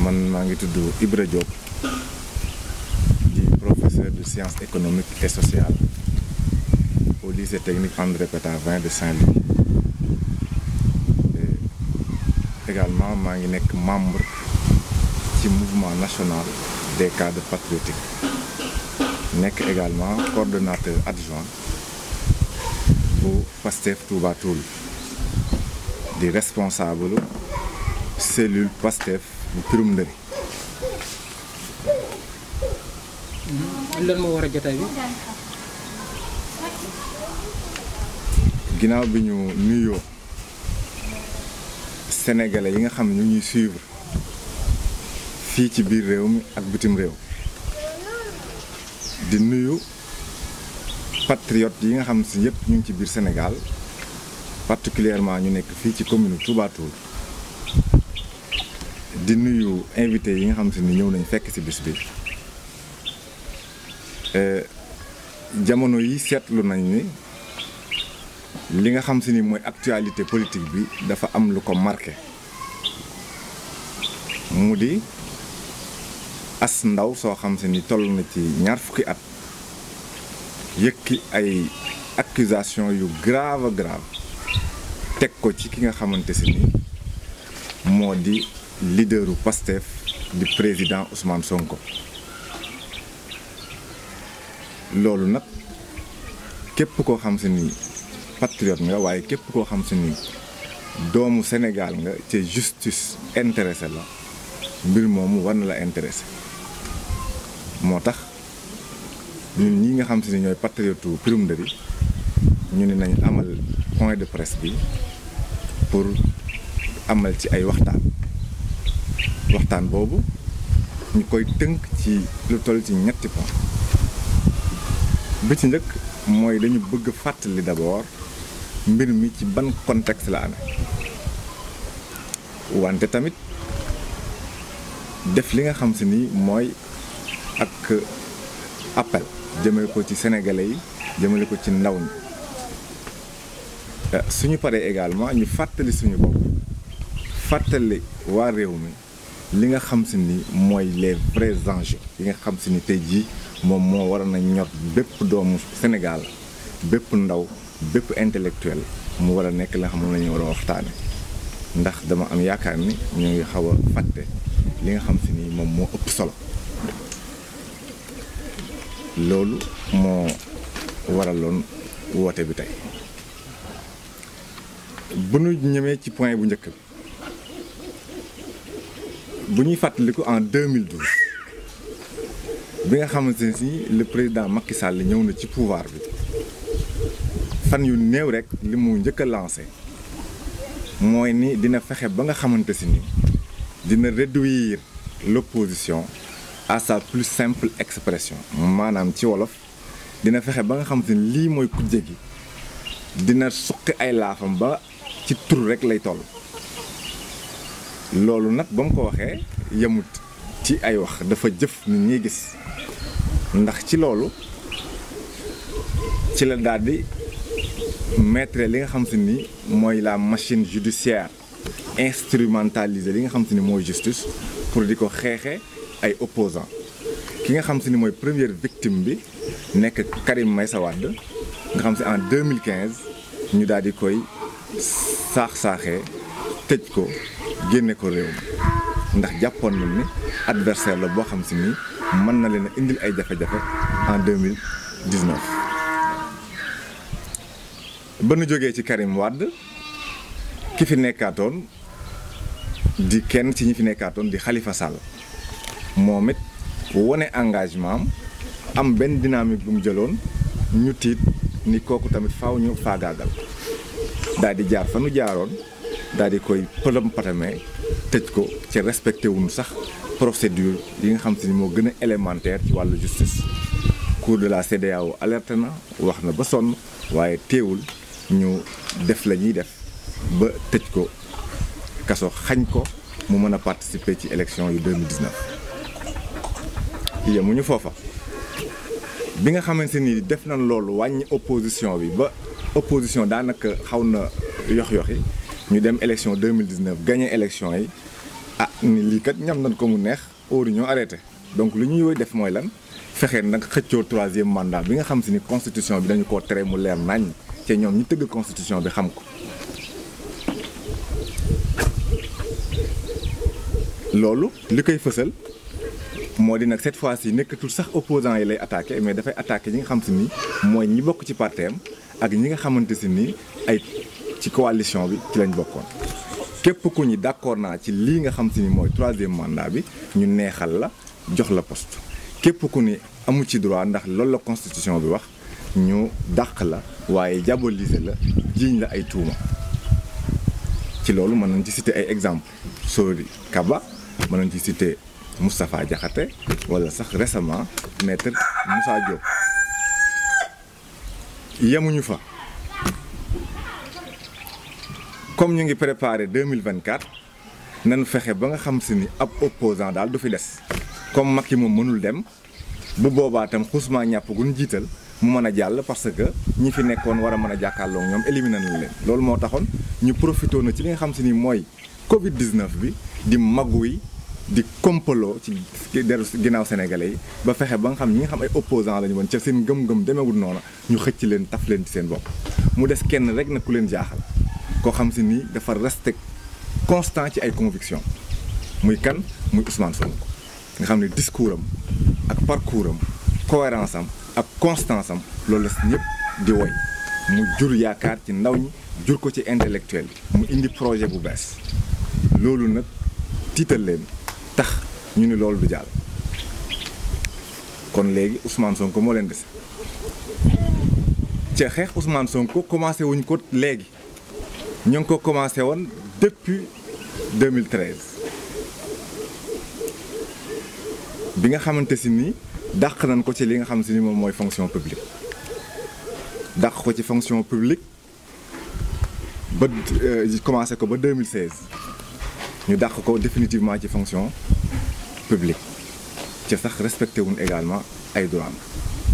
man maa ngi tudd Ibra Diop di professeur de sciences économiques et sociales au lycée technique André Pétavin de Saint-Louis. Et également maa ngi nekk membre ci mouvement national des cadres patriotiques nekk également coordonnateur adjoint bu Pastef Touba Toul di responsable cellule Pastef bu Pirum Ndëri. lan moo war a jotaay bi. ginnaaw bi ñu nuyoo sénégalais yi nga xam ne ñu ñuy suivre fii ci biir réew mi ak bitim réew di nuyu patriotes yi nga xam si yëpp ñu ngi ci biir Sénégal particulièrement ñu nekk fii ci commune Touba Toul di nuyu invité yi nga xam si ni ñëw nañ fekk ci bis bi. jamono yi seetlu nañ ni li nga xam si ni mooy actualité politique bi dafa am lu ko marqué mu di as ndaw soo xam si ni toll na ci ñaar fukki at yëkki ay accusation yu grave teg ko ci ki nga xamante si ni moo di leaderu Pastef di président Ousmane Sonko. loolu nag képp koo xam si ni patriote nga waaye képp koo xam si ni doomu Sénégal nga ci justice intéressé la mbir moomu war na la intéressé moo tax ñun ñi nga xam si ni ñooy patriote Pirum Ndëri ñu ne nañ amal point de presse bi pour amal ci ay waxtaan boobu ñu koy tënk ci lu toll ci ñetti point. bi ci njëkk mooy dañu bëgg fàttali d'abord mbir mi ci ban contexte la amee wante tamit def li nga xam si ni mooy ak appel jëmale ko ci sénégalais yi jëmale ko ci ndaw ñi suñu paree également ñu fàttali suñu bopp fàttali waa réew mi li nga xam si ni mooy les vrais enjeux yi nga xam si ni tey jii moom moo war na ñor bépp doomu Sénégal bépp ndaw bépp intellectuel mu war a nekk la xam moom la ñu war a waxtaane ndax dama am yaakaar ni ñu ngi xaw a fàtte li nga xam si ni moom moo ëpp solo loolu moo waraloon woote bi tey bu ñu ñëwee ci point bu njëkk bu ñuy fàttaliku en 2012 bi nga xamante ne si le président Macky Sall ñëw na ci pouvoir bi fan yu néew rek li mu njëkk a lancé mooy ni dina fexe ba nga xamante si ni dina réduire l'opposition à sa plus simple expression maanaam ci wolof dina fexe ba nga xamante ni lii mooy kujje gi dina suqi ay laafam ba ci tur rek lay toll. loolu nag ba mu ko waxee yemut ci ay wax dafa jëf nit ñi gis ndax ci loolu ci la daal di mettre li nga xam si ni mooy la machine judiciaire instrumentaliser li nga xam si ni mooy justice pour di ko xeexe ay opposants ki nga xam si ni mooy première victime bi nekk Karim Meïssa Wade nga xam si en 2015 ñu daal di koy saax-saaxee tëj ko génne ko réew mi ndax jàppoon nañ ni adversaire la boo xam si ni mën na leen a indil ay jafe-jafe en 2019. ba nu jógee ci Karim Wade ki fi nekkaatoon di kenn ci ñi fi nekkaatoon di Khalifa Sall moom it wone engagement am benn dynamique bu mu jëloon ñu tiit ni kooku tamit faaw ñu faagaagal daal di jaar fa nu jaaroon daal di koy pëlam patame tëj ko ci respecté wuñu sax procédure yi nga xam si ni moo gën a élémentaire ci wàllu justice. Cour de la CEDEAO alerté na wax na ba sonn waaye teewul ñu def la ñuy def ba tëj ko kaso xañ ko mu mën a participer ci élection yu 2019. yemuñu foofa bi nga xamante ni def nañ loolu wàññi opposition bi ba opposition daanaka xaw na yox-yoxi ñu dem élection 2019 gagné élection yi ah ni lii kat ñam nañ ko mu neex óoru ñoo arrêté donc lu ñuy def mooy lan fexee nag xëccoo 3e mandat bi nga xam si ni constitution bi dañu koo tere mu leer nañ te ñoom ñu tëgg constitution bi xam ko loolu li koy fësal moo di nag cette fois-ci nekkatul sax opposants yi lay attaqué mais dafay attaqué ñi nga xam si ni mooy ñi bokk ci parteem ak ñi nga xamante si ni ay ci coalition bi ci lañ bokkoon képp ku ñu d'accord naa ci lii nga xam si ni mooy 3e mandat bi ñu neexal la jox la poste képp ku ni amu ci droit ndax loolu la constitution bi wax ñu dàq la waaye diaboliser la jiiñ la ay tuuma ci loolu mën nañ ci citer ay exemple Sori Kaba mën nañ ci citer Moustapha Diakhaté wala sax récemment maître Moussa Diop yemuñu fa comme ñu ngi préparé 2024 nañu fexe ba nga xam si ni ab opposant daal du fi des comme Macky moom mënul dem bu boobaa tam xusma ñàpp gun jiital mu mën a jàll parce que ñi fi nekkoon war a mën a jàkkaarloo ñoom éliminé nañ leen loolu moo taxoon ñu profité na ci li nga xam si ni mooy Covid 19 bi di maguy di kompaloo ci deru ginnaaw sénégalais yi ba fexe ba nga xam ñi nga xam ay opposant lañu woon ca seen gëm-gëm demeewul noonu ñu xëcc leen taf leen ci seen bopp mu des kenn rek na ku leen jaaxal koo xam si ni dafa resté constant ci ay conviction muy kan muy Ousmane Sonko nga xam ne discours am ak parcours am cohérence am ak constance am loolu la ñëpp di woy mu jur yaakaar ci ndaw ñi jur ko ci intellectuel bi mu indi projet bu bees loolu nag tiital leen tax ñu ni loolu du jàll kon léegi Ousmane Sonko moo leen dese ca xeex Ousmane Sonko commencé wuñ ko léegi ñu ngi ko commencé woon depuis 2013 bi nga xamante si ni dàq nañ ko ci li nga xam si ni moom mooy fonction publique dàq ko ci fonction publique ba commencé ko ba 2016 ñu dàq ko définitivement ci fonction publique ci sax respecté wuñ également ay droits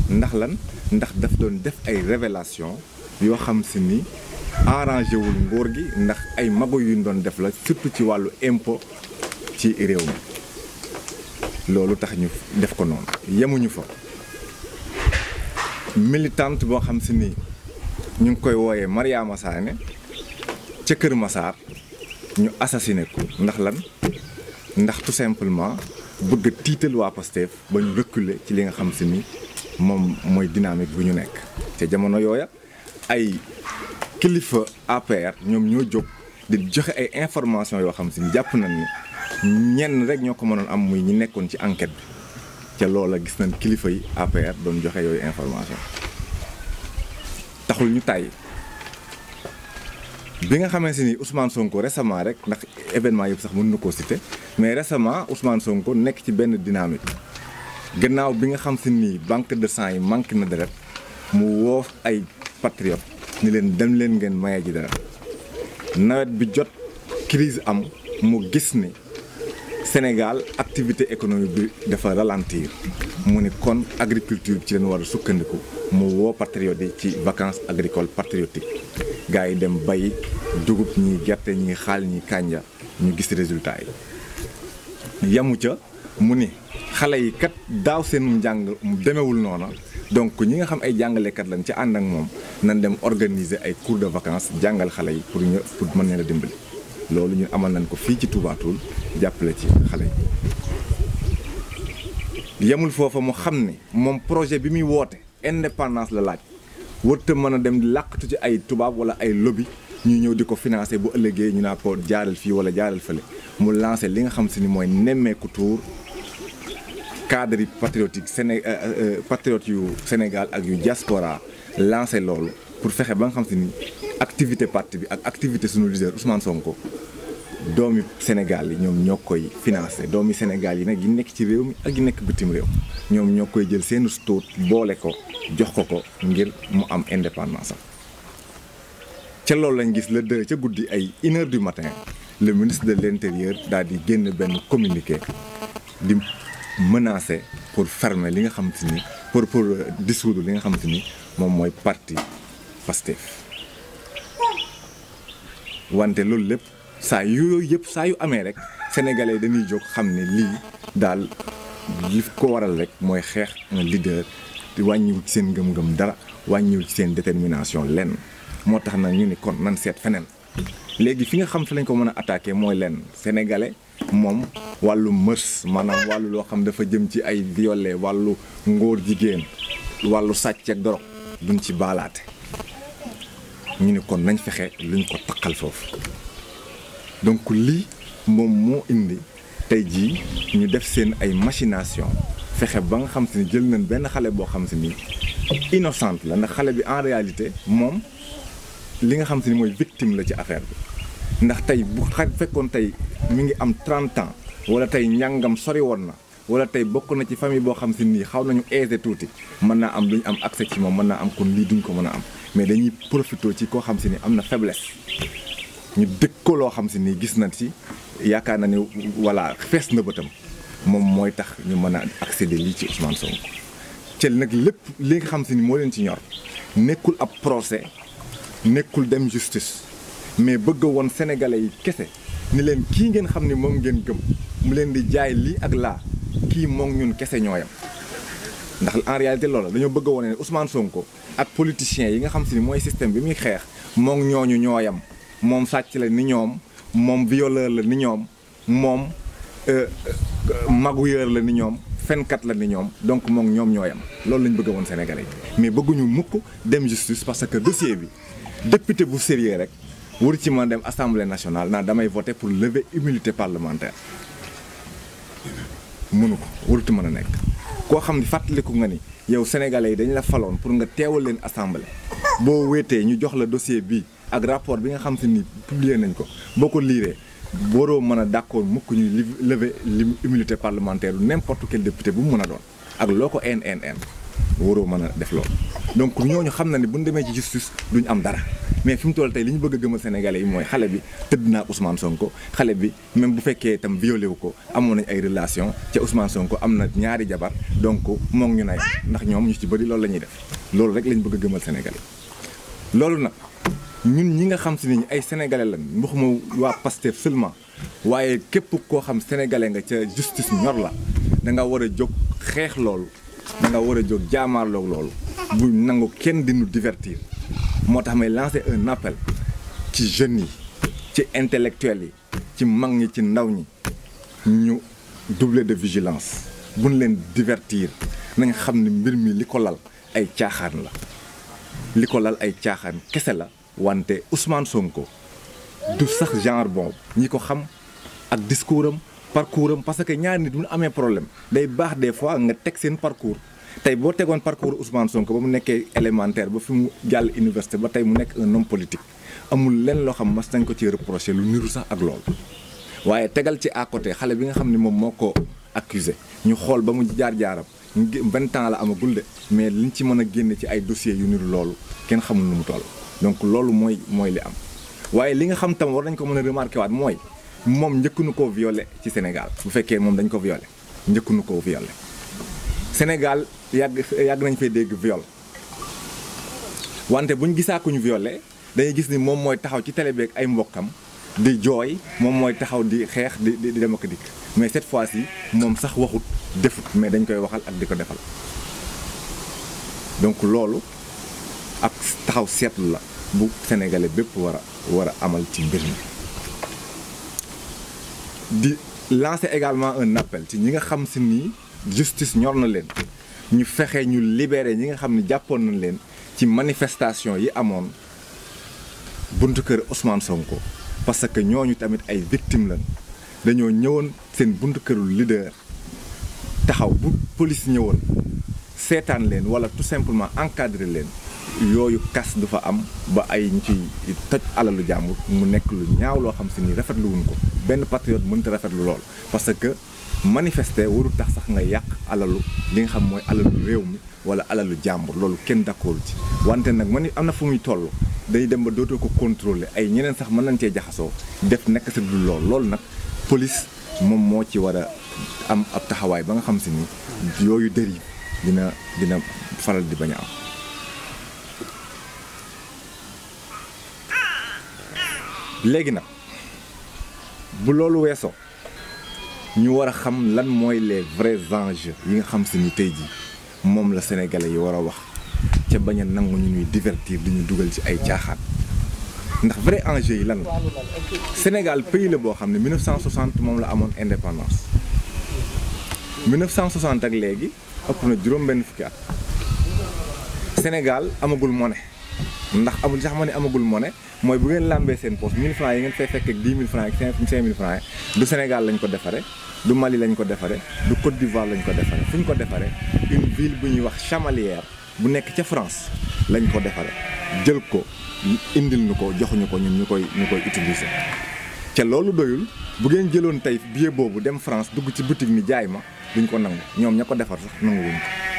ndax lan ndax daf doon def ay révélation yoo xam si ni arrangé wul nguur gi ndax ay mago yu ñu doon def la surtout ci wàllu impôt ci réew mi loolu tax ñu def ko noonu yemuñu fa militante boo xam si ni ñu ngi koy wooyee Mariama Sané ca Kër Massar ñu assassiné ko ndax lan ndax tout simplement bëgg a tiital waa Pastef ba ñu reculer ci li nga xam si ni moom mooy dynamique bu ñu nekk te jamono yooya ay kilifa APR ñoom ñoo jóg di joxe ay information yoo xam si ni jàpp nañ ni ñenn rek ñoo ko mënoon am muy ñi nekkoon ci enquête bi ca loola gis nañ kilifa yi APR doon joxe yooyu information taxul ñu tàyyi bi nga xamee si ni Ousmane Sonko récemment rek ndax événement yëpp sax mën na koo citer mais récemment Ousmane Sonko nekk ci benn dynamique gannaaw bi nga xam si ni banque de sang yi manque na deret mu woo ay patriote ni leen dem leen ngeen maye ji deret nawet bi jot crise am mu gis ni Sénégal activité économique bi dafa ralentir mu ni kon agriculture ci leen war a sukkandiku mu woo patriote yi ci vacances agricoles patriotiques gars yi dem bay dugub ñi gerte ñi xaal ñi kànja ñu gis résultat yi yamu ca mu ni xale yi kat daaw seenum njàng demewul noona donc ñi nga xam ay jàngalekat lañ ci ànd ak moom nañ dem organiser ay cours de vacances jàngal xale yi pour mën leen a dimbali loolu ñu amal nañ ko fii ci Touba Toul jàppale ci xale yi yemul foofa mu xam ne moom projet bi muy woote indépendance la laaj wërta mën a dem di làqatu ci ay tubaab wala ay lobby ñuy ñëw di ko financer bu ëllëgee ñu naa ko jaaral fii wala jaaral fële mu lancé li nga xam si ni mooy nemmeeku tour cadre patriotique patriote yu Sénégal ak yu diaspora lancé loolu pour fexe ba nga xam si ni activité parti bi ak activité sunu leader Ousmane Sonko doomi Sénégal yi ñoom ñoo koy financé doomi Sénégal yi nag yi nekk ci réew mi ak yi nekk bitim réew ñoom ñoo koy jël seen stoot boole ko jox ko ngir mu am indépendance am ca loolu lañ gis le 2 ca guddi ay 1h du matin le ministre de l'intérieur daal di génn benn communiqué di menacer pour fermer li nga xam si ni pour dissoudre li nga xam si ni moom mooy parti Pastef wante loolu lépp saa yu amee rek sénégalais dañuy jóg xam ne lii daal li ko waral rek mooy xeex un leader di wàññiwul ci seen ngëm-ngëm dara wàññiwul ci seen détermination lenn moo tax nag ñu ni kon nan seet feneen léegi fi nga xam fi lañ ko mën a attaqué mooy lenn sénégalais moom wàllu mërs maanaam wàllu loo xam dafa jëm ci ay violé wàllu ngóor jigéen wàllu sàcc ak dorog duñ ci baalaate ñu ni kon nañ fexe luñ ko taqal foofu donc lii moom moo indi tey jii ñu def seen ay machination fexe ba nga xam si ni jël nañ benn xale boo xam si ni innocente la ndax xale bi en réalité moom li nga xam si ni mooy victime la ci affaire bi ndax tey bu fekkoon tey mi ngi am 30 ans wala tey njàngam sori woon na wala tey bokk na ci famille boo xam si nii xaw nañu aisé tuuti mën naa am duñ am accès ci moom mën naa am kon lii duñ ko mën a am mais dañuy profité ci koo xam si ni am na faiblesse ñu dëkk ko loo xam si nii gis na ci yaakaar na ni voilà fees na bëtam moom mooy tax ñu mën a accéder lii ci Ousmane Sonko cel nag lépp li nga xam si ni moo leen ci ñor nekkul ab procès nekkul dem justice mais bëgg woon sénégalais yi kese ni leen kii ngeen xam ni moom ngeen gëm mu leen di jaay lii ak laa kii moom ñun kese ñooyam ndax en réalité loolu dañoo bëgg a wone ne Ousmane Sonko ak politiciens yi nga xam si ni mooy système bi muy xeex moom ñooñu ñooyam moom sàcc la ni ñoom moom violeur la ni ñoom moom magouilleur la ni ñoom fenkat la ni ñoom donc moom ñoom ñooyam loolu lañ bëgg a woon sénégalais yi mais bëgguñu mukk dem justice parce que dossier bi député bu sérieux rek waru ci mën dem assemblée nationale naa damay voter pour lever immunité parlementaire mënu ko waruti mën a nekk koo xam ni fàttaliku nga ni yow sénégalais yi dañu la faloon pour nga teewal leen assemblée boo wéetee ñu jox la dossier bi ak rapport bi nga xam si ni publier nañ ko boo ko liiree waroo mën a d'accord mukk ñuy lever immunité parlementaire du n'importe quel député bu mu mën a doon ak loo ko NNN waroo mën a def loolu donc ñooñu xam na ni bu ñu demee ci justice duñ am dara mais fi mu toll tey li ñu bëgg a gëmal sénégalais yi mooy xale bi tëdd naa Ousmane Sonko xale bi même bu fekkee itam violé wu ko amoon nañ ay relation ca Ousmane Sonko am na ñaari jabar donc moom ñu nay ndax ñoom ñu ci bëri loolu la ñuy def loolu rek lañ bëgg a gëmal sénégalais loolu nag ñun ñi nga xam si ni ay sénégalais lañ waxuma waa Pastef seulement waaye képp koo xam sénégalais nga ca justice ñor la da nga war a jóg xeex loolu da nga war a jóg jaamaarloog loolu bu nangu kenn di nu divertir moo tax may lancer un appel ci jeunes yi ci intellectuels yi ci mag ñi ci ndaw ñi ñu doubler de vigilance buñ leen divertir nañ xam ne mbir mi li ko lal ay caaxaan la li ko lal ay caaxaan kese la wante Ousmane Sonko du sax genre boobu ñi ko xam ak discours am parcours am parce que ñaari nit bu ñu amee problème day baax des fois nga teg seen parcours tey boo tegoon parcours Ousmane Sonko ba mu nekkee élémentaire ba fi mu jàll université ba tey mu nekk un homme politique amul lenn loo xam mas nañ ko ci reproché lu niru sax ak loolu waaye tegal ci à côté xale bi nga xam ne moom moo ko accusé ñu xool ba mu jaar-jaaram 20 ans la amagul de mais liñ ci mën a génne ci ay dossiers yu niru loolu kenn xamul nu mu toll donc loolu mooy li am waaye li nga xam tam war nañ ko mën a remarqué waat mooy moom njëkkuñu koo violé ci Sénégal bu fekkee moom dañ ko violé njëkkuñu koo violé Sénégal yàgg nañ fay dégg viol wante buñ gisaa ku ñu violé dañuy gis ni moom mooy taxaw ci télé beeg ay mbokkam di jooy moom mooy taxaw di xeex di dem ak dikk mais cette fois-ci moom sax waxut defut mais dañ koy waxal ak di ko defal donc loolu ak taxaw seetlu la bu sénégalais bépp war a amal ci mbir mi di lancer également un appel ci ñi nga xam si ni justice ñor na leen ñu fexe ñu libérer ñi nga xam ne jàppoon nañ leen ci manifestation yi amoon buntu kër Ousmane Sonko parce que ñooñu tamit ay victimes lañ dañoo ñëwoon seen buntu këru leader taxaw bu police ñëwoon seetaan leen wala tout simplement encadrer leen yooyu kas du fa am ba ay ñu ciy toj alalu jàmbur mu nekk lu ñaaw loo xam si ni rafetlu wuñ ko benn patriote mënta rafetlu lool parce que manifester warul tax sax nga yàq alalu li nga xam mooy alalu réew mi wala alalu jàmbur loolu kenn d'accord ci wante nag am na fu muy toll day dem ba dootoo ko contrôler ay ñeneen sax mën nañ cee jaxasoo def nekk si du loolu nag police moom moo ci war a am ab taxawaay ba nga xam si ni yooyu dérive dina faral di bañ a am. léegi nag bu loolu weesoo ñu war a xam lan mooy les vrais enjeux yi nga xam si ni tey jii moom la sénégalais yi war a wax ca bañ a nangu ñu ñuy divertir di ñu dugal ci ay caaxaan ndax vrai enjeu yi lan la Sénégal pays la boo xam ne 1960 moom la amoon indépendance 1960 ak léegi ëpp na juróom-benn fukki at Sénégal amagul monnaie ndax amul sax ma ne amagul monnaie mooy bu ngeen làmbee seen poche 1000 francs yi ngeen fay fekk ak 10 000 francs ak 5000 francs du Sénégal lañ ko defaree du Mali lañ ko defaree du Côte d'Ivoire lañ ko defaree fu ñu ko defaree une ville bu ñuy wax Chamalières bu nekk ca France lañ ko defaree jël ko indil ñu ko joxuñu ko ñun ñu koy utiliser. ca loolu doyul bu ngeen jëloon tey billet boobu dem France dugg ci boutique mi jaay ma duñ ko nangu ñoom ña ko defar sax nanguwuñ ko.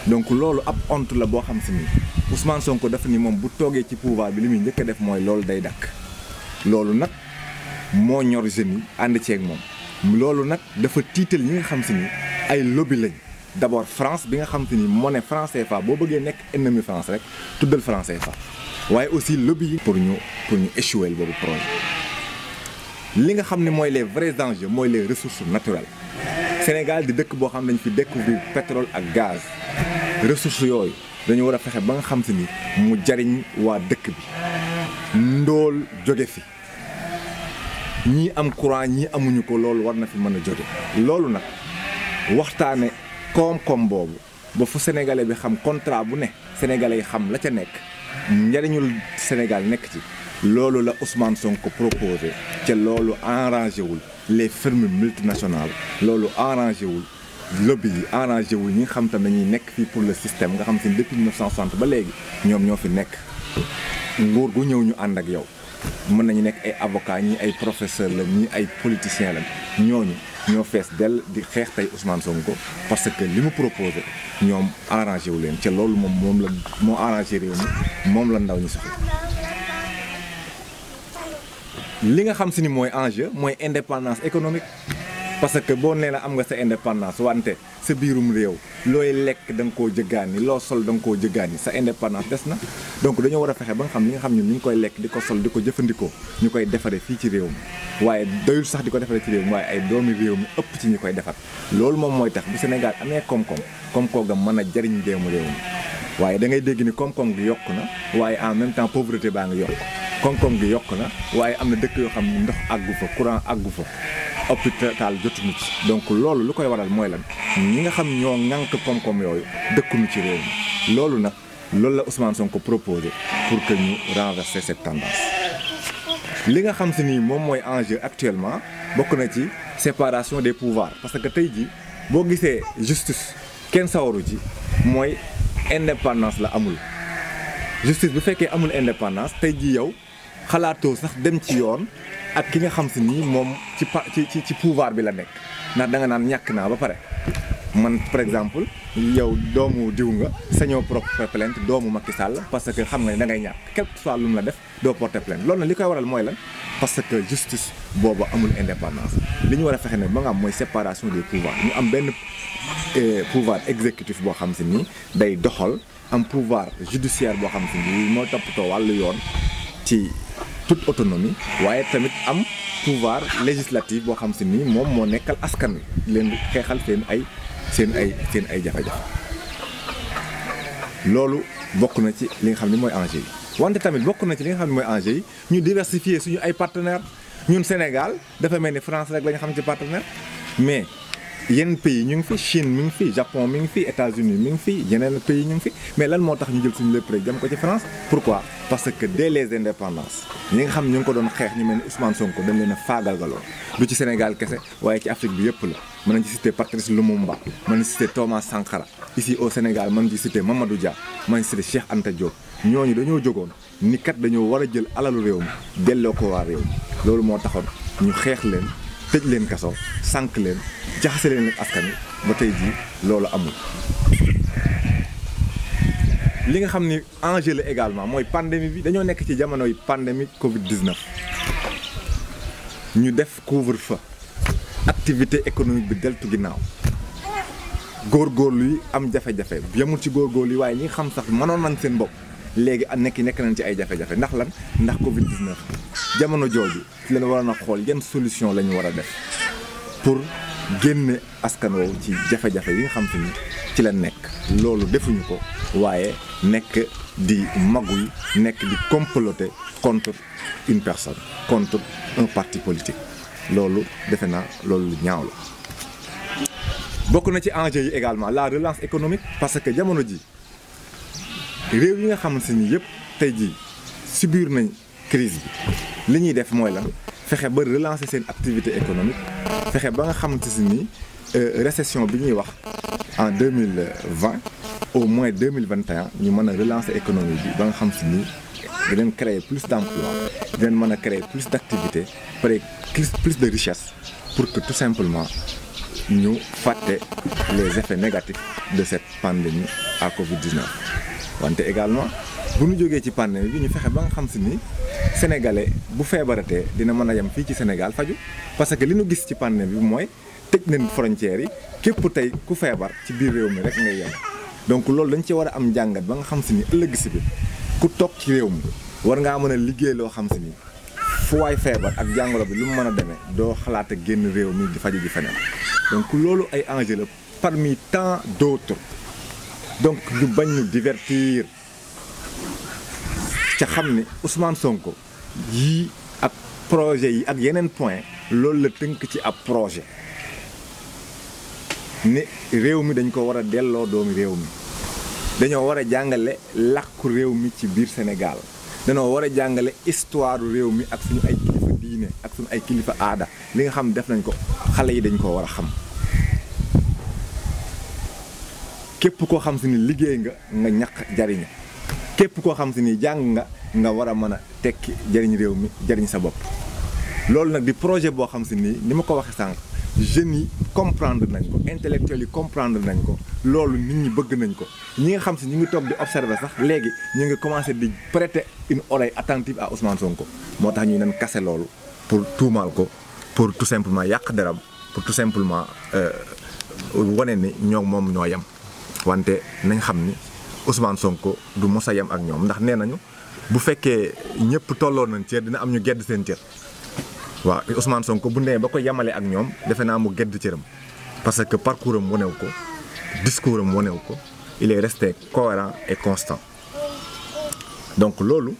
donc loolu ab honte la boo xam si ni Ousmane Sonko dafa ni moom bu toogee ci pouvoir bi li muy njëkk a def mooy loolu day dakk loolu nag moo ñor jeunes yi ànd ceeg moom loolu nag dafa tiital ñi nga xam si ni ay lobby lañ d'abord France bi nga xam si ni monnaie franc CFA boo bëggee nekk ennemi France rek tuddal franc CFA waaye aussi lobby yi pour ñu échouer boobu projet li nga xam ne mooy les vrais enjeux mooy les ressources naturelles Sénégal di dëkk boo xam ne dañ fi découvrir pétrole ak gaz ressources yooyu dañu war a fexe ba nga xam si ni mu jariñ waa dëkk bi ndóol jóge fi ñii am courant ñii amuñu ko loolu war na fi mën a jóge loolu nag waxtaane koom-koom boobu ba fu sénégalais bi xam contrat bu ne sénégalais yi xam la ca nekk njariñul Sénégal nekk ci loolu la Ousmane Sonko proposé ca loolu arrangé wul les firmes multinationales loolu arrangé wul lobby yi arrangé wul ñi nga xam te dañuy nekk fii pour le système nga xam te ni depuis 1960 ba léegi ñoom ñoo fi nekk nguur gu ñëw ñu ànd ak yow mën nañu nekk ay avocat ñii ay professeur la ñii ay politicien la ñooñu ñoo fees dell di xeex tey Ousmane Sonko parce que li mu proposé ñoom arrangé wu leen ca loolu moom la moo arrangé réew mi moom la ndaw ñi soxla li nga xam si ni mooy enjeu mooy indépendance économique parce que boo nee na am nga sa indépendance wante sa biirum réew looy lekk da nga koo jëggaani loo sol da nga koo jëggaani sa indépendance des na donc dañoo war a fexe ba nga xam li nga xam ñun ñu ngi koy lekk di ko sol di ko jëfandikoo ñu koy defaree fii ci réew mi waaye doyul sax di ko defaree ci réew mi waaye ay doomi réew mi ëpp ci ñi koy defar loolu moom mooy tax bu Sénégal amee koom-koom ga mën a jariñ déemu réew mi waaye da ngay dégg ni koom-koom gi yokk na waaye en même temps pauvreté baa ngi yokk koom-koom gi yokk na waaye am na dëkk yoo xam ne ndox àggu fa courant àggu fa hôpital jotuñu ci donc loolu lu koy waral mooy lan ñi nga xam ñoo ŋànk koom-koom yooyu dëkkuñu ci réew mi loolu nag loolu la Ousmane Sonko proposé pour que ñu renverser cette tendance li nga xam si nii moom mooy enjeu actuellement bokk na ci séparation des pouvoirs parce que tey jii boo gisee justice kenn sawaru ci mooy indépendance la amul justice bu fekkee amul indépendance tey jii yow xalaatoo sax dem ci yoon ak ki nga xam si nii moom ci pouvoir bi la nekk ndax da nga naan ñàkk naa ba pare man par exemple yow doomu diw nga sañoo porter plainte doomu Macky Sall parce que xam nga ne da ngay ñàkk quel que soit lu mu la def doo porter plainte loolu nag li koy waral mooy lan parce que justice boobu amul indépendance li ñu war a fexe ne ba nga am mooy séparation des pouvoirs ñu am benn pouvoir exécutif boo xam si nii day doxal am pouvoir judiciaire boo xam si nii moo toppatoo wàllu yoon ci toute autonomie waaye tamit am pouvoir législatif boo xam si nii moom moo nekkal askan wi leen xeexal seen ay jafe-jafe loolu bokk na ci li nga xam ne mooy enjeu yi wante tamit bokk na ci li nga xam ne mooy enjeu yi ñu diversifier suñu ay partenaires ñun Sénégal dafa mel ni France rek la ñu xam ci partenaire mais yenn pays ñu ngi fi Chine mi ngi fi Japon mi ngi fi États-Unis mi ngi fi yeneen pays ñu ngi fi mais lan moo tax ñu jël suñu lépp rek jëm ko ci France pourquoi parce que dès les indépendances ñi nga xam ñu ngi ko doon xeex ñu mel ni Ousmane Sonko dañ leen a faagalgaloo du ci Sénégal kese waaye ci Afrique bi yëpp la mën nañ ci citer Patrice Lumumba mën nañ ci citer Thomas Sankara ici au Sénégal mën nañ ci citer Mamadou Dia mën nañ ci citer Cheikh Anta Diop ñooñu dañoo jógoon ni kat dañoo war a jël alalu réew mi delloo ko waa réew mi loolu moo taxoon ñu xeex leen tëj leen kaso sànq leen jaxase leen ak askan wi ba tey jii loolu amul. li nga xam ni enjeu la également mooy pandémie bi dañoo nekk ci jamonoy pandémie Covid-19 ñu def couvre-feu activité économique bi deltu ginnaaw góorgóorlu yi am jafe-jafe yemul ci góorgóorlu yi waaye ñi xam sax mënoon nañ seen bopp léegi nekk nañ ci ay jafe-jafe ndax lan ndax Covid 19 jamono jooju ci leen waroon a xool yan solution la ñu war a def pour génne askan woowu ci jafe-jafe yi nga xam te ni ci la nekk. loolu defuñu ko waaye nekk di maguy nekk di comploter contre une personne contre un parti politique loolu defe naa loolu lu ñaaw la. bokk na ci enjeu yi également la relance économique parce que jamono ji réew yi nga xamante ni yëpp tey jii subir nañ crise bi li ñuy def mooy lan fexe ba relancer seen activité économique fexe ba nga xamante ni récession bi ñuy wax en 2020 au moins 2021 ñu mën a relancer économie bi ba nga xam si ni dinañ créer plus d'emplois dinañ mën a créer plus d'activités plus de richesse pour que tout simplement ñu fàtte les effets négatifs de cette pandémie à Covid-19 wante également bu ñu jógee ci pandémie bi ñu fexe ba nga xam si ni sénégalais bu feebaratee dina mën a yem fii ci Sénégal faju parce que li ñu gis ci pandémie bi mooy tëj nañ frontières yi képp tey ku feebar ci biir réew mi rek ngay yem donc loolu dañ ci war a am njàngat ba nga xam si ni ëllëg si bi ku toog ci réew mi war ngaa mën a liggéey loo xam si ni fu waay feebar ak jàngoro bi lu mu mën a demee doo xalaat a génn réew mi di faju ji feneen donc loolu ay enjeux la parmi tant d'autres donc ñu bañ ñu divertir ca xam ni Ousmane Sonko yii ak projet yi ak yeneen point loolu la tënk ci ab projet ne réew mi dañ ko war a delloo doomi réew mi dañoo war a jàngale làkku réew mi ci biir Sénégal dañoo war a jàngale histoire réew mi ak suñu ay kilifa diine ak suñu ay kilifa aada li nga xam def nañ ko xale yi dañ ko war a xam képp koo xam si ni liggéey nga ñaq jariñ képp koo xam si ni jàng nga war a mën a tekki jariñ réew mi jariñ sa bopp loolu nag di projet boo xam si ni ma ko waxee sànq jeunes yi comprendre nañ ko intellectuels yi comprendre nañ ko loolu nit ñi bëgg nañ ko ñi nga xam si ñu ngi toog di observer sax léegi ñu ngi commencer di prêter une oreille attentive à Ousmane Sonko moo tax ñu leen kase loolu pour tuumaal ko pour tout simplement yàq deram pour tout simplement wane ni ñoom moom ñoo yem wante nañ xam ni Ousmane Sonko du mos a yem ak ñoom ndax nee nañu bu fekkee ñëpp tolloo nañ cër dina am ñu gedd seen cër waaw Ousmane Sonko bu nee ba ko yemale ak ñoom defe naa mu gedd cëram parce que parcours am wanew ko discours am wanew ko il est resté cohérent et constant donc loolu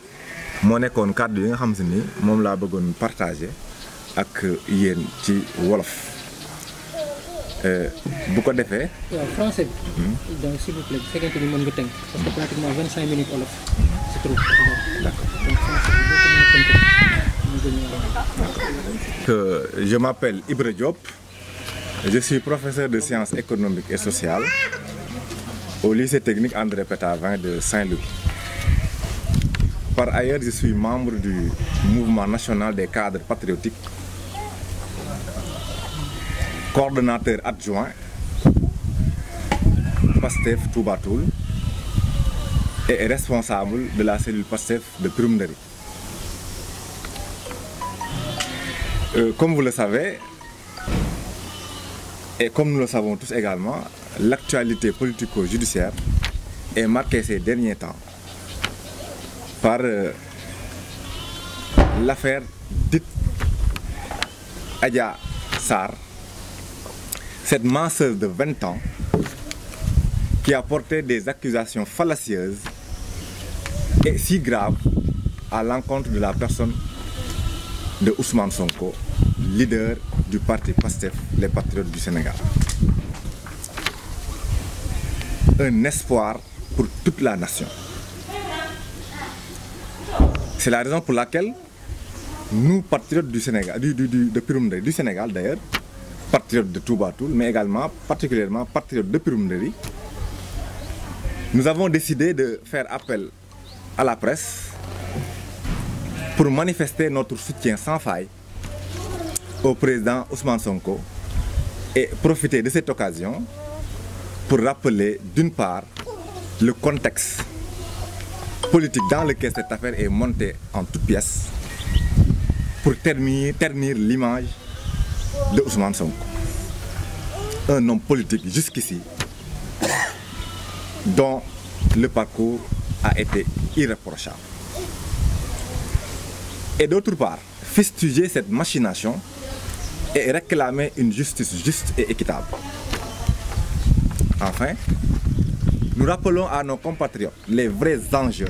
moo nekkoon kàddu yi nga xam si ni moom laa bëggoon partager ak yéen ci wolof bu ko defee. waaw français bi. donc s'il vous plaît bu fekkente ni mën nga tënk. parce que pratiquement 25 minutes wolof. c'est trop. D'accord. donc français bi boo ko mën a tënk. Je m'appelle Ibra Diop. Je suis professeur de sciences économiques et sociales au lycée technique André Pétavin de Saint-Louis. Par ailleurs, je suis membre du mouvement national des cadres patriotiques, coordonnateur adjoint Pastef Touba Toul et responsable de la cellule Pastef de Pirum Ndari. Comme vous le savez, et comme nous le savons tous également, l'actualité politico-judiciaire est marquée ces derniers temps par l'affaire dite Adja Sarr, cette masseuse de 20 ans qui a porté des accusations fallacieuses et si graves à l'encontre de la personne de Ousmane Sonko, leader du parti Pastef, les Patriotes du Sénégal. Un espoir pour toute la nation. C'est la raison pour laquelle nous, patriotes du Sénégal, de Pirum Ndari, du Sénégal d'ailleurs, patriotes de Touba Toul, mais également particulièrement patriotes de Pirum Ndari, nous avons décidé de faire appel à la presse pour manifester notre soutien sans faille au président Ousmane Sonko et profiter de cette occasion pour rappeler d'une part le contexte politique dans lequel cette affaire est montée en toutes pièces pour ternir l'image de Ousmane Sonko, un homme politique jusqu'ici dont le parcours a été irréprochable. Et d'autre part, fustiger cette machination et réclamer une justice juste et équitable. Enfin, nous rappelons à nos compatriotes les vrais enjeux,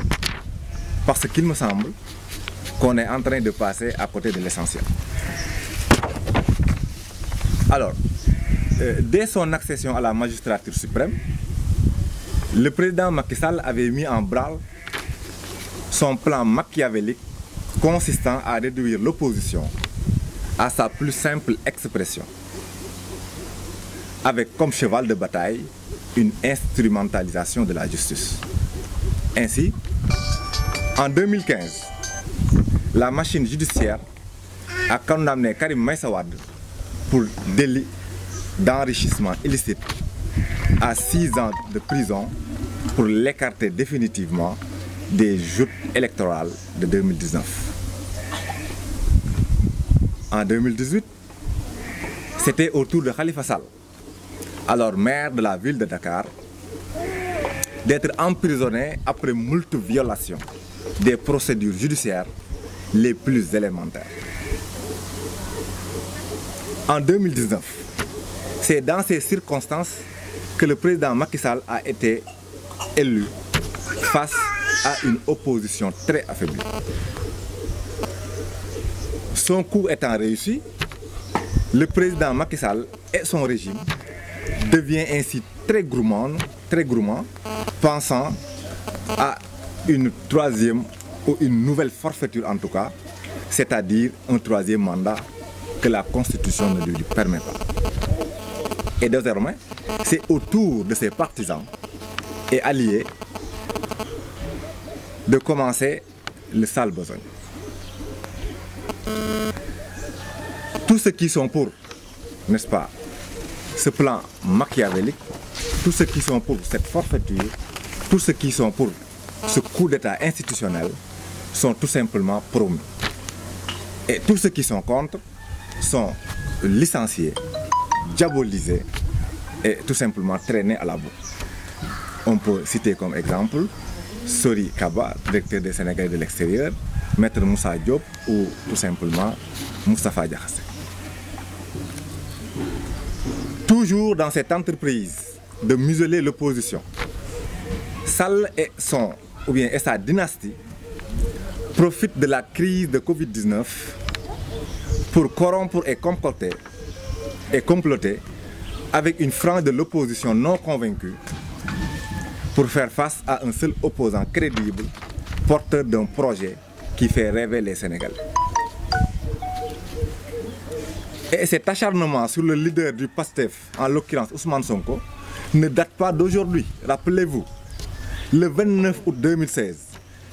parce qu'il me semble qu'on est en train de passer à côté de l'essentiel. Alors, dès son accession à la magistrature suprême, le président Macky Sall avait mis en branle son plan machiavélique consistant à réduire l'opposition à sa plus simple expression, avec comme cheval de bataille une instrumentalisation de la justice. Ainsi, en 2015, la machine judiciaire a condamné Karim Meïssa Wade pour délit d'enrichissement illicite à 6 ans de prison pour l'écarter définitivement des joutes électorales de 2019. En 2018, c'était au tour de Khalifa Sall, alors maire de la ville de Dakar, d'être emprisonné après moult violations des procédures judiciaires les plus élémentaires. En 2019, c'est dans ces circonstances que le président Macky Sall a été élu face à une opposition très affaiblie. Son coup étant réussi, le président Macky Sall et son régime devient ainsi très gourmand, pensant à une troisième ou une nouvelle forfaiture en tout cas, c'est-à-dire un troisième mandat que la Constitution ne lui permet pas. Et désormais, c'est au tour de ses partisans et alliés de commencer le sale besogne. Tous ceux qui sont pour, n'est-ce pas, ce plan machiavélique, tous ceux qui sont pour cette forfaiture, tous ceux qui sont pour ce coup d'État institutionnel sont tout simplement promus. Et tous ceux qui sont contre sont licenciés, diabolisés et tout simplement traînés à la boue. On peut citer comme exemple Sori Kaba, directeur des Sénégalais de l'extérieur, Maître Moussa Diop ou tout simplement Moustapha Diakhaté. Toujours dans cette entreprise de museler l'opposition, Sall et sa dynastie profitent de la crise de Covid-19 pour corrompre et comploter avec une frange de l'opposition non convaincue pour faire face à un seul opposant crédible, porteur d'un projet qui fait rêver les Sénégalais. Et cet acharnement sur le leader du PASTEF, en l'occurrence Ousmane Sonko, ne date pas d'aujourd'hui. Rappelez-vous, le 29 août 2016,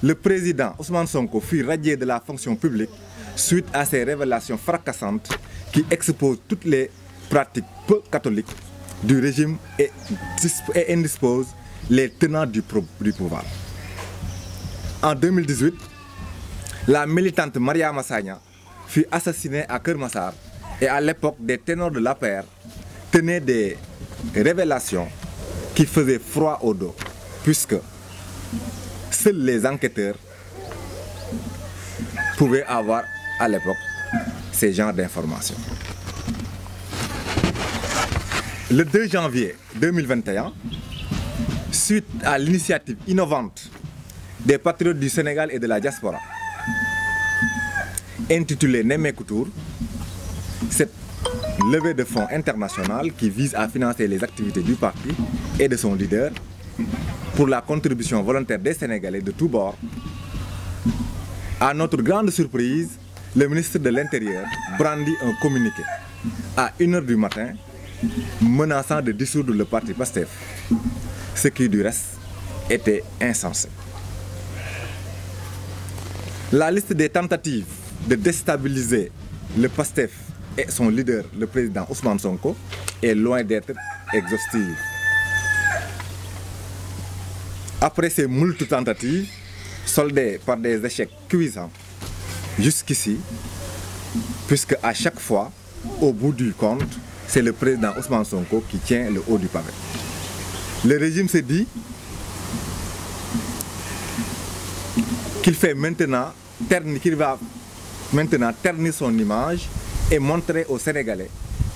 le président Ousmane Sonko fut radié de la fonction publique suite à ces révélations fracassantes qui exposent toutes les pratiques peu catholiques du régime et indisposent les tenants du pouvoir. En 2018, la militante Mariama Sagna fut assassinée à Keur Massar et à l'époque des ténors de l'APR tenaient des révélations qui faisaient froid au dos, puisque seuls les enquêteurs pouvaient avoir à l'époque ces genres d'informations. Le 2 janvier 2021, suite à l'initiative innovante des patriotes du Sénégal et de la diaspora, intitulée Nemmeeku Tour, cette levée de fonds internationale qui vise à financer les activités du parti et de son leader pour la contribution volontaire des Sénégalais de tous bords. À notre grande surprise, le ministre de l'Intérieur brandit un communiqué à 1 h du matin menaçant de dissoudre le parti PASTEF, ce qui du reste était insensé. La liste des tentatives de déstabiliser le PASTEF et son leader, le président Ousmane Sonko, est loin d'être exhaustive. Après ces moultes tentatives, soldées par des échecs cuisants, jusqu'ici, puisque à chaque fois, au bout du compte, c'est le président Ousmane Sonko qui tient le haut du pavé. Le régime se dit qu'il fait maintenant, qu'il va maintenant ternir son image et montrer aux Sénégalais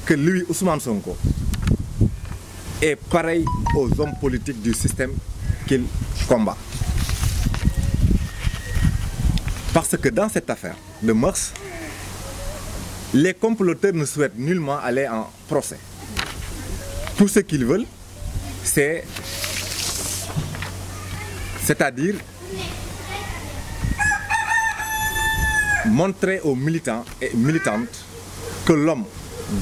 que lui, Ousmane Sonko, est pareil aux hommes politiques du système qu'il combat. Parce que dans cette affaire de mœurs, les comploteurs ne souhaitent nullement aller en procès. Tout ce qu'ils veulent, c'est-à-dire montrer aux militants et militantes que l'homme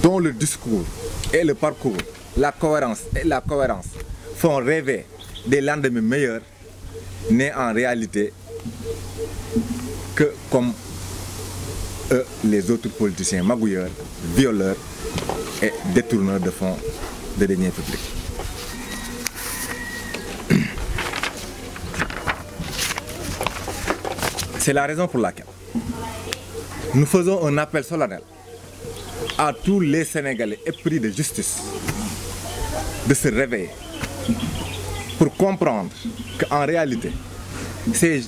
dont le discours et le parcours, la cohérence font rêver des lendemains meilleurs n'est en réalité que comme eux, les autres politiciens magouilleurs, violeurs et détourneurs de fonds de deniers publics. C'est la raison pour laquelle nous faisons un appel solennel à tous les Sénégalais épris de justice de se réveiller pour comprendre qu'en réalité, ces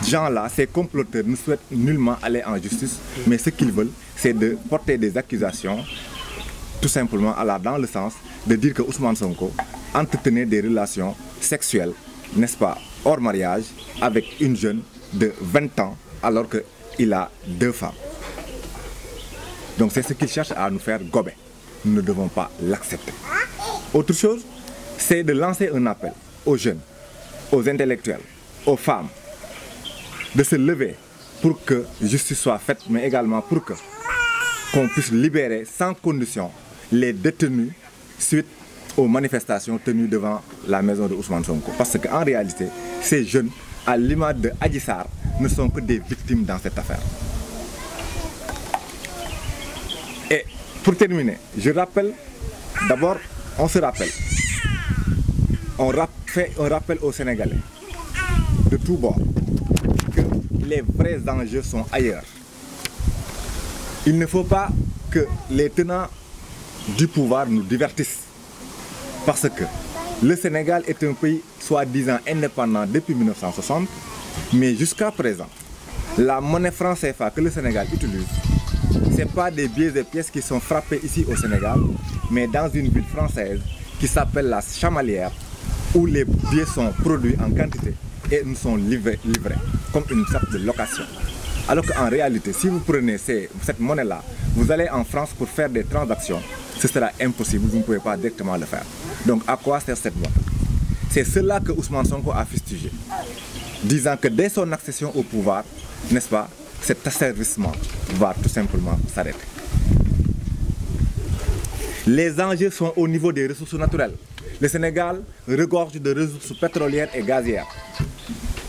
gens-là, ces comploteurs ne souhaitent nullement aller en justice, mais ce qu'ils veulent, c'est de porter des accusations, tout simplement dans le sens de dire que Ousmane Sonko entretenait des relations sexuelles, n'est-ce pas, hors mariage, avec une jeune de 20 ans, alors qu'il a 2 femmes. Donc c'est ce qu'ils cherchent à nous faire gober. Nous ne devons pas l'accepter. Autre chose, c'est de lancer un appel aux jeunes, aux intellectuels, aux femmes, de se lever pour que justice soit faite, mais également pour qu'on puisse libérer sans condition les détenus suite aux manifestations tenues devant la maison de Ousmane Sonko. Parce qu'en réalité, ces jeunes, à l'image de Adji Sarr, ne sont que des victimes dans cette affaire. Et pour terminer, je rappelle, d'abord, on se rappelle, on fait un rappel aux Sénégalais de tous bords que les vrais enjeux sont ailleurs. Il ne faut pas que les tenants du pouvoir nous divertissent. Parce que le Sénégal est un pays soi-disant indépendant depuis 1960, mais jusqu'à présent, la monnaie franc CFA que le Sénégal utilise, ce n'est pas des billets et pièces qui sont frappés ici au Sénégal, mais dans une ville française qui s'appelle la Chamalière, où les billets sont produits en quantité et nous sont livrés comme une sorte de location. Alors qu'en réalité, si vous prenez cette monnaie-là, vous allez en France pour faire des transactions, ce sera impossible, vous ne pouvez pas directement le faire. Donc à quoi sert cette monnaie? C'est cela que Ousmane Sonko a fustigé, disant que dès son accession au pouvoir, n'est-ce pas, cet asservissement va tout simplement s'arrêter. Les enjeux sont au niveau des ressources naturelles. Le Sénégal regorge de ressources pétrolières et gazières.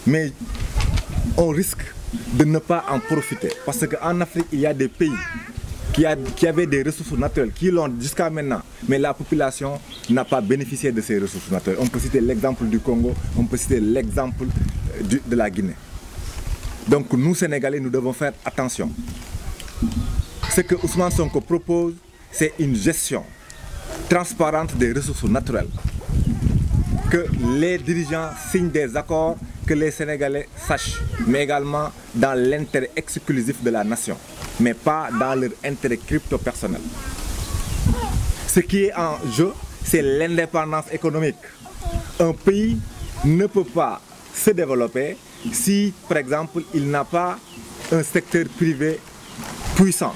Mais on risque de ne pas en profiter. Parce qu'en Afrique, il y a des pays qui avaient des ressources naturelles, qui l'ont jusqu'à maintenant. Mais la population n'a pas bénéficié de ces ressources naturelles. On peut citer l'exemple du Congo, on peut citer l'exemple de la Guinée. Donc nous, Sénégalais, nous devons faire attention. Ce que Ousmane Sonko propose, c'est une gestion transparente des ressources naturelles. Que les dirigeants signent des accords, que les Sénégalais sachent, mais également dans l'intérêt exclusif de la nation, mais pas dans leur intérêt crypto-personnel. Ce qui est en jeu, c'est l'indépendance économique. Un pays ne peut pas se développer si, par exemple, il n'a pas un secteur privé puissant.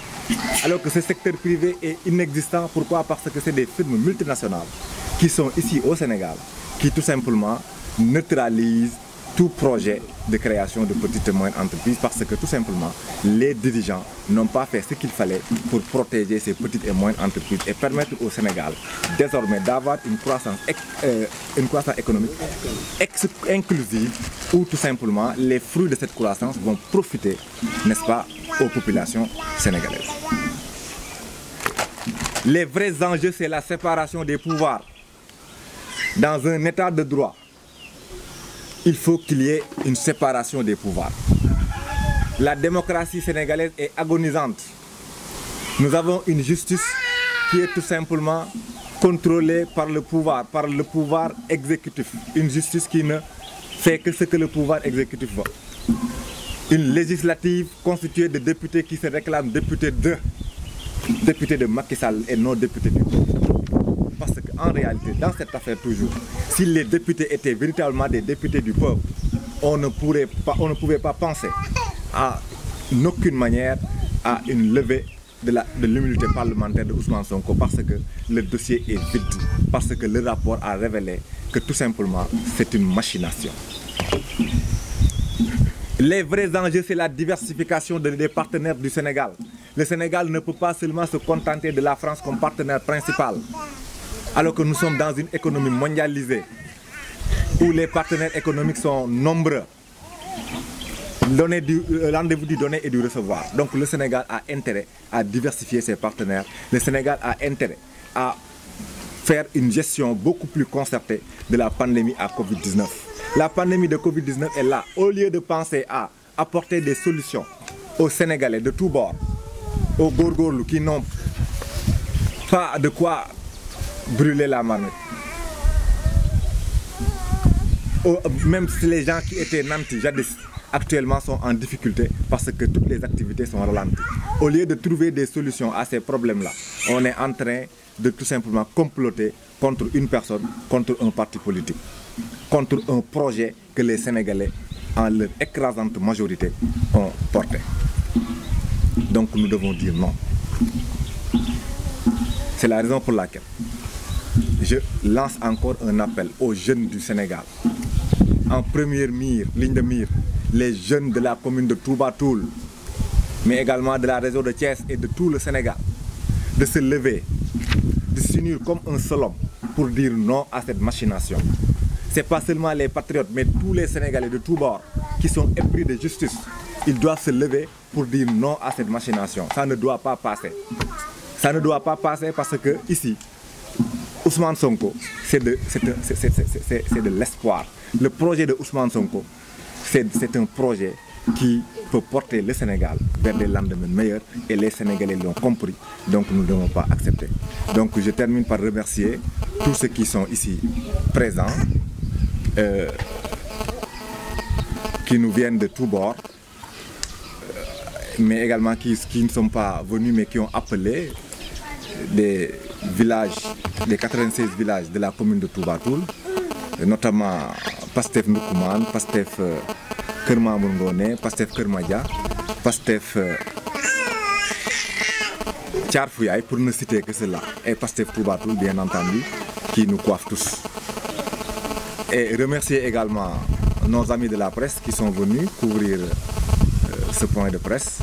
Alors que ce secteur privé est inexistant. Pourquoi? Parce que c'est des firmes multinationales qui sont ici au Sénégal, qui tout simplement neutralisent tout projet de création de petites et moyennes entreprises, parce que tout simplement les dirigeants n'ont pas fait ce qu'il fallait pour protéger ces petites et moyennes entreprises et permettre au Sénégal désormais d'avoir une croissance économique inclusive, où tout simplement les fruits de cette croissance vont profiter, n'est-ce pas, aux populations sénégalaises. Les vrais enjeux, c'est la séparation des pouvoirs. Dans un état de droit, il faut qu'il y ait une séparation des pouvoirs. La démocratie sénégalaise est agonisante. Nous avons une justice qui est tout simplement contrôlée par le pouvoir exécutif. Une justice qui ne fait que ce que le pouvoir exécutif veut. Une législative constituée de députés qui se réclament députés de Macky Sall et non députés du peuple. Parce qu'en réalité, dans cette affaire toujours, si les députés étaient véritablement des députés du peuple, on ne pouvait pas penser à aucune manière à une levée de l'immunité parlementaire de Ousmane Sonko, parce que le dossier est vide, parce que le rapport a révélé que tout simplement c'est une machination. Les vrais enjeux, c'est la diversification des partenaires du Sénégal. Le Sénégal ne peut pas seulement se contenter de la France comme partenaire principal, alors que nous sommes dans une économie mondialisée où les partenaires économiques sont nombreux. Rendez-vous du donner et du recevoir. Donc le Sénégal a intérêt à diversifier ses partenaires. Le Sénégal a intérêt à faire une gestion beaucoup plus concertée de la pandémie à Covid-19. La pandémie de Covid-19 est là. Au lieu de penser à apporter des solutions aux Sénégalais de tous bords, aux Gorgorlou qui n'ont pas de quoi brûler la marmite, même si les gens qui étaient nantis jadis actuellement sont en difficulté parce que toutes les activités sont ralenties. Au lieu de trouver des solutions à ces problèmes-là, on est en train de tout simplement comploter contre une personne, contre un parti politique, contre un projet que les Sénégalais, en leur écrasante majorité, ont porté. Donc nous devons dire non. C'est la raison pour laquelle je lance encore un appel aux jeunes du Sénégal. En première ligne de mire, les jeunes de la commune de Touba Toul, mais également de la région de Thiès et de tout le Sénégal, de se lever, de s'unir comme un seul homme pour dire non à cette machination. Ce n'est pas seulement les patriotes, mais tous les Sénégalais de tous bords qui sont épris de justice. Ils doivent se lever pour dire non à cette machination. Ça ne doit pas passer. Ça ne doit pas passer parce que ici, Ousmane Sonko, c'est de l'espoir. Le projet de Ousmane Sonko, c'est un projet qui peut porter le Sénégal vers des lendemains meilleurs et les Sénégalais l'ont compris, donc nous ne devons pas accepter. Donc je termine par remercier tous ceux qui sont ici présents, qui nous viennent de tous bords, mais également qui ne sont pas venus mais qui ont appelé des villages, des 96 villages de la commune de Touba Toul, notamment Pastef Ndoukoumane, Pastef Kerma Moungone, Pastef Kermadia, Pastef Tcharfouyaï, pour ne citer que cela, et Pastef Touba Toul, bien entendu, qui nous coiffent tous. Et remercier également nos amis de la presse qui sont venus couvrir ce point de presse.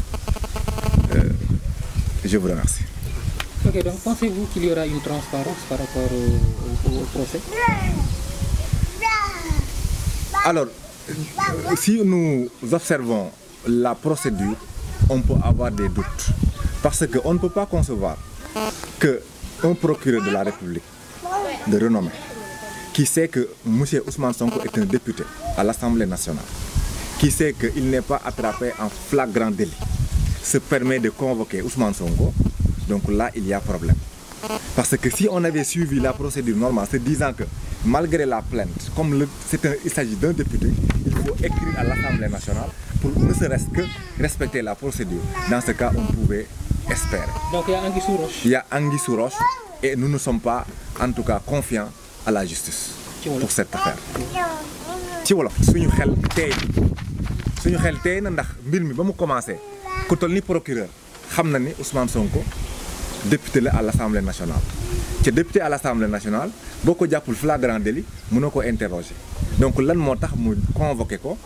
Je vous remercie. Ok, donc pensez-vous qu'il y aura une transparence par rapport au procès? Alors, si nous observons la procédure, on peut avoir des doutes. Parce qu'on ne peut pas concevoir qu'un procureur de la République de renommée, qui sait que M. Ousmane Sonko est un député à l'Assemblée nationale, qui sait qu'il n'est pas attrapé en flagrant délit, se permet de convoquer Ousmane Sonko, donc là il y a problème. Parce que si on avait suivi la procédure normale, se disant que malgré la plainte, comme il s'agit d'un député, il faut écrire à l'Assemblée nationale pour ne serait-ce que respecter la procédure. Dans ce cas, on pouvait espérer. Donc il y a Anguille sous roche. Il y a Anguille sous roche et nous ne sommes pas en tout cas confiants à la justice pour cette affaire. Ci wolof suñu xel tey na ndax mbir mi ba mu commencé ku toll ni procureur xam na ni Ousmane Sonko député la à l'Assemblée nationale. Te député à l'Assemblée nationale boo ko jàppul flagrant délit mënoo ko interroger. Donc lan moo tax mu convoqué ko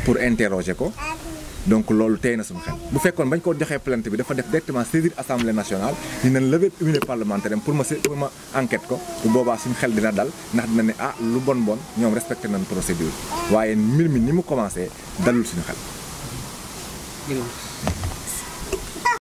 pour interroger ko. Donc loolu tey na suñu xel bu fekkoon bañ ko joxee plainte bi dafa def directement saisir Assemblée nationale dina lever immunité parlementaire pour ma enquête ko bu boobaa suñu xel dina dal ndax dina ne ah lu bon ñoom respecté nañ procédure waaye mbir mi ni mu commencé dalul suñu xel.